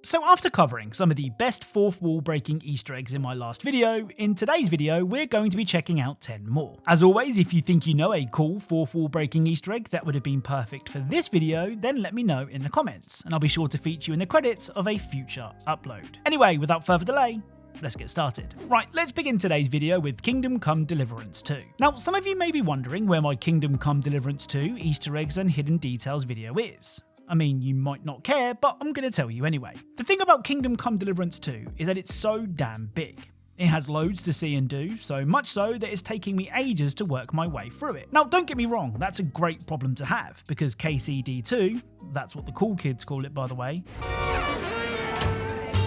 So after covering some of the best fourth wall breaking Easter eggs in my last video, in today's video we're going to be checking out 10 more. As always, if you think you know a cool fourth wall breaking Easter egg that would have been perfect for this video, then let me know in the comments, and I'll be sure to feature you in the credits of a future upload. Anyway, without further delay, let's get started. Right, let's begin today's video with Kingdom Come Deliverance 2. Now, some of you may be wondering where my Kingdom Come Deliverance 2 Easter eggs and hidden details video is. I mean, you might not care, but I'm going to tell you anyway. The thing about Kingdom Come Deliverance 2 is that it's so damn big. It has loads to see and do, so much so that it's taking me ages to work my way through it. Now, don't get me wrong, that's a great problem to have, because KCD2, that's what the cool kids call it by the way,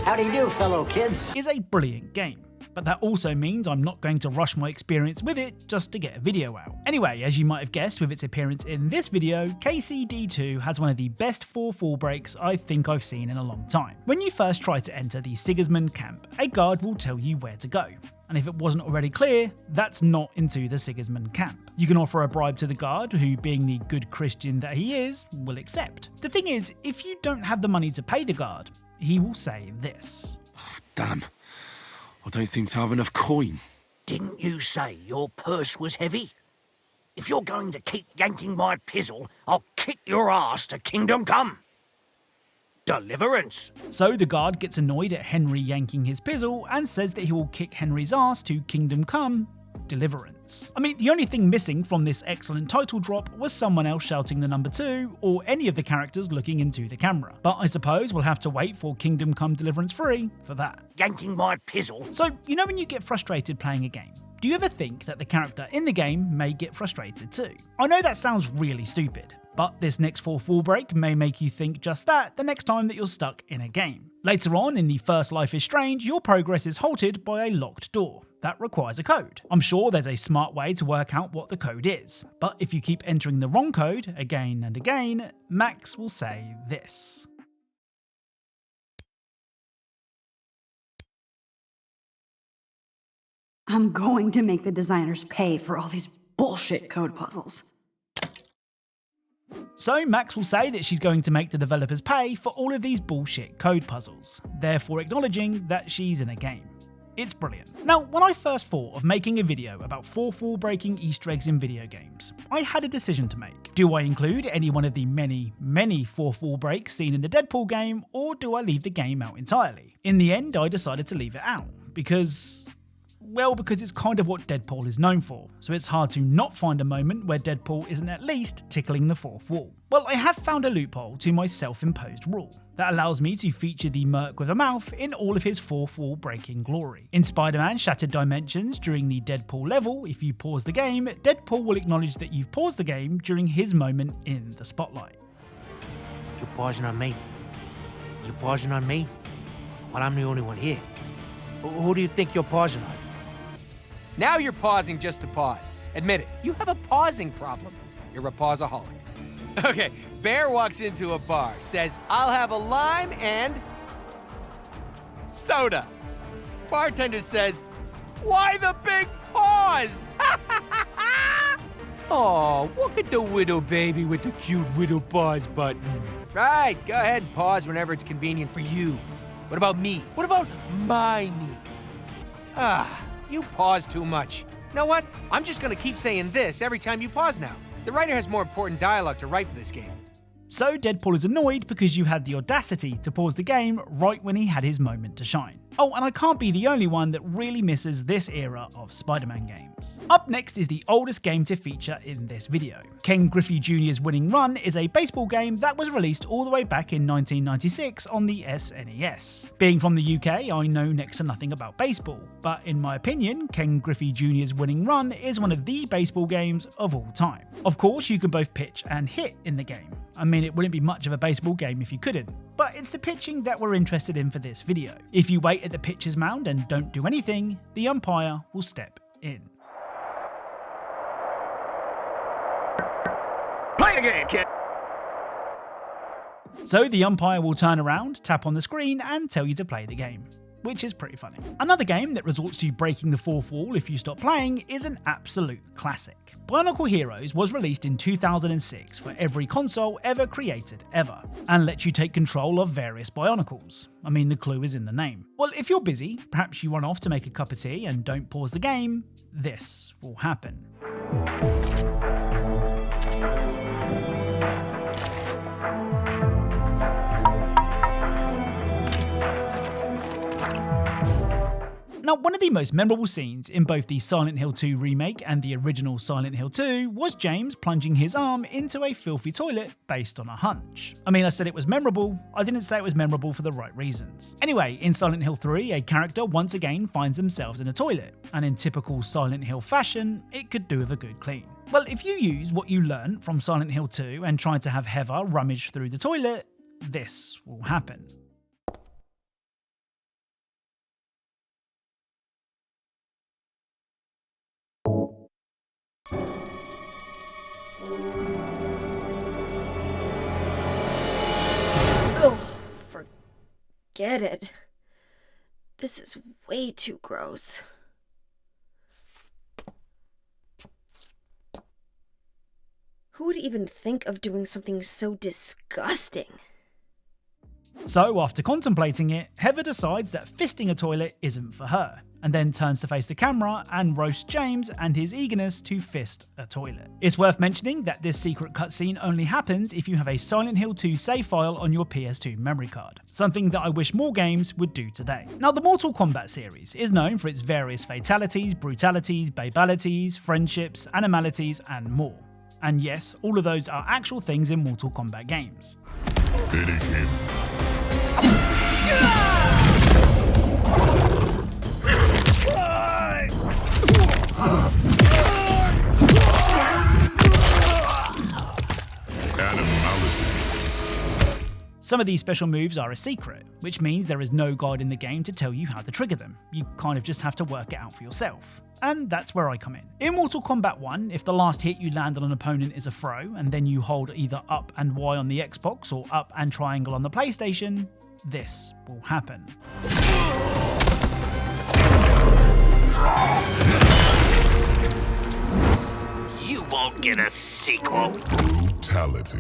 how do you do, fellow kids? Is a brilliant game. But that also means I'm not going to rush my experience with it just to get a video out. Anyway, as you might have guessed with its appearance in this video, KCD2 has one of the best fourth wall breaks I think I've seen in a long time. When you first try to enter the Sigismund camp, a guard will tell you where to go. And if it wasn't already clear, that's not into the Sigismund camp. You can offer a bribe to the guard, who, being the good Christian that he is, will accept. The thing is, if you don't have the money to pay the guard, he will say this. Damn. I don't seem to have enough coin. Didn't you say your purse was heavy? If you're going to keep yanking my pizzle, I'll kick your ass to Kingdom Come Deliverance. So the guard gets annoyed at Henry yanking his pizzle and says that he will kick Henry's ass to Kingdom Come Deliverance. I mean, the only thing missing from this excellent title drop was someone else shouting the number 2, or any of the characters looking into the camera. But I suppose we'll have to wait for Kingdom Come Deliverance 3 for that. Yanking my pizzle. So, you know when you get frustrated playing a game, do you ever think that the character in the game may get frustrated too? I know that sounds really stupid, but this next fourth wall break may make you think just that the next time that you're stuck in a game. Later on in the first Life is Strange, your progress is halted by a locked door. That requires a code. I'm sure there's a smart way to work out what the code is, but if you keep entering the wrong code again and again, Max will say this. I'm going to make the designers pay for all these bullshit code puzzles. So Max will say that she's going to make the developers pay for all of these bullshit code puzzles, therefore acknowledging that she's in a game. It's brilliant. Now, when I first thought of making a video about fourth wall breaking Easter eggs in video games, I had a decision to make. Do I include any one of the many fourth wall breaks seen in the Deadpool game, or do I leave the game out entirely? In the end, I decided to leave it out, because it's kind of what Deadpool is known for, so it's hard to not find a moment where Deadpool isn't at least tickling the fourth wall. Well, I have found a loophole to my self-imposed rule that allows me to feature the Merc with a mouth in all of his fourth wall breaking glory. In Spider-Man Shattered Dimensions, during the Deadpool level, if you pause the game, Deadpool will acknowledge that you've paused the game during his moment in the spotlight. You're pausing on me. You're pausing on me? Well, I'm the only one here. Who do you think you're pausing on? Now you're pausing just to pause. Admit it, you have a pausing problem. You're a pauseaholic. Okay, Bear walks into a bar, says, "I'll have a lime and soda." Bartender says, "Why the big pause?" Oh, look at the widow baby with the cute widow pause button. Right, go ahead and pause whenever it's convenient for you. What about me? What about my needs? You pause too much. You know what? I'm just gonna keep saying this every time you pause now. The writer has more important dialogue to write for this game. So Deadpool is annoyed because you had the audacity to pause the game right when he had his moment to shine. Oh, and I can't be the only one that really misses this era of Spider-Man games. Up next is the oldest game to feature in this video. Ken Griffey Jr.'s Winning Run is a baseball game that was released all the way back in 1996 on the SNES. Being from the UK, I know next to nothing about baseball, but in my opinion, Ken Griffey Jr.'s Winning Run is one of the baseball games of all time. Of course, you can both pitch and hit in the game. I mean, it wouldn't be much of a baseball game if you couldn't, but it's the pitching that we're interested in for this video. If you wait at the pitcher's mound and don't do anything, the umpire will step in. Play a game, kid! So the umpire will turn around, tap on the screen, and tell you to play the game. which is pretty funny. Another game that resorts to breaking the fourth wall if you stop playing is an absolute classic. Bionicle Heroes was released in 2006 for every console ever created ever, and lets you take control of various Bionicles. I mean, the clue is in the name. Well, if you're busy, perhaps you run off to make a cup of tea and don't pause the game, this will happen. Now, one of the most memorable scenes in both the Silent Hill 2 remake and the original Silent Hill 2 was James plunging his arm into a filthy toilet based on a hunch. I mean, I said it was memorable, I didn't say it was memorable for the right reasons. Anyway, in Silent Hill 3, a character once again finds themselves in a toilet, and in typical Silent Hill fashion, it could do with a good clean. Well, if you use what you learned from Silent Hill 2 and try to have Heather rummage through the toilet, this will happen. Oh, forget it. This is way too gross. Who would even think of doing something so disgusting? So, after contemplating it, Heather decides that fisting a toilet isn't for her, and then turns to face the camera and roasts James and his eagerness to fist a toilet. It's worth mentioning that this secret cutscene only happens if you have a Silent Hill 2 save file on your PS2 memory card, something that I wish more games would do today. Now, the Mortal Kombat series is known for its various fatalities, brutalities, babalities, friendships, animalities, and more. And yes, all of those are actual things in Mortal Kombat games. Finish him. Some of these special moves are a secret, which means there is no guide in the game to tell you how to trigger them. You kind of just have to work it out for yourself. And that's where I come in. In Mortal Kombat 1, if the last hit you land on an opponent is a throw, and then you hold either up and Y on the Xbox or up and triangle on the PlayStation, this will happen. You won't get a sequel. Brutality.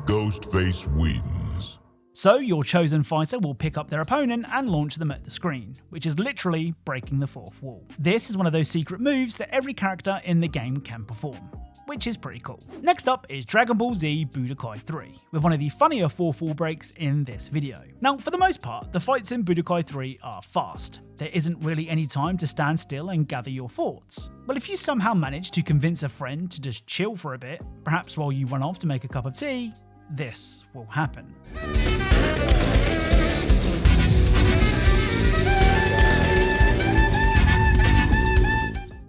Ghostface wins. So your chosen fighter will pick up their opponent and launch them at the screen, which is literally breaking the fourth wall. This is one of those secret moves that every character in the game can perform, which is pretty cool. Next up is Dragon Ball Z Budokai 3, with one of the funnier fourth wall breaks in this video. Now, for the most part, the fights in Budokai 3 are fast. There isn't really any time to stand still and gather your thoughts. But if you somehow manage to convince a friend to just chill for a bit, perhaps while you run off to make a cup of tea, this will happen.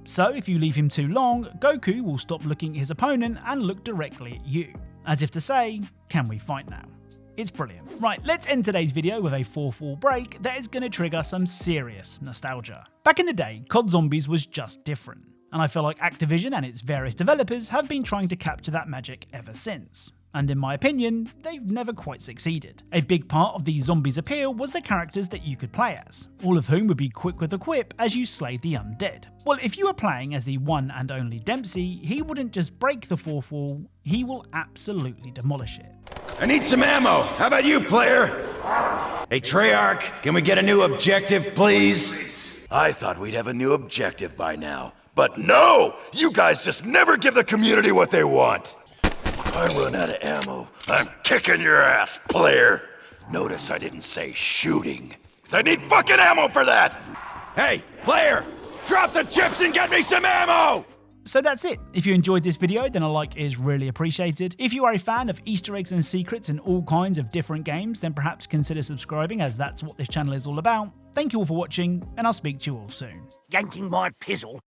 So if you leave him too long, Goku will stop looking at his opponent and look directly at you, as if to say, can we fight now? It's brilliant. Right, let's end today's video with a fourth wall break that is going to trigger some serious nostalgia. Back in the day, COD Zombies was just different, and I feel like Activision and its various developers have been trying to capture that magic ever since. And in my opinion, they've never quite succeeded. A big part of the zombies' appeal was the characters that you could play as, all of whom would be quick with a quip as you slayed the undead. Well, if you were playing as the one and only Dempsey, he wouldn't just break the fourth wall, he will absolutely demolish it. I need some ammo. How about you, player? Hey, Treyarch, can we get a new objective, please? I thought we'd have a new objective by now. But no! You guys just never give the community what they want. If I run out of ammo, I'm kicking your ass, player. Notice I didn't say shooting, because I need fucking ammo for that! Hey, player! Drop the chips and get me some ammo! So that's it. If you enjoyed this video, then a like is really appreciated. If you are a fan of Easter eggs and secrets in all kinds of different games, then perhaps consider subscribing, as that's what this channel is all about. Thank you all for watching, and I'll speak to you all soon. Yanking my pizzle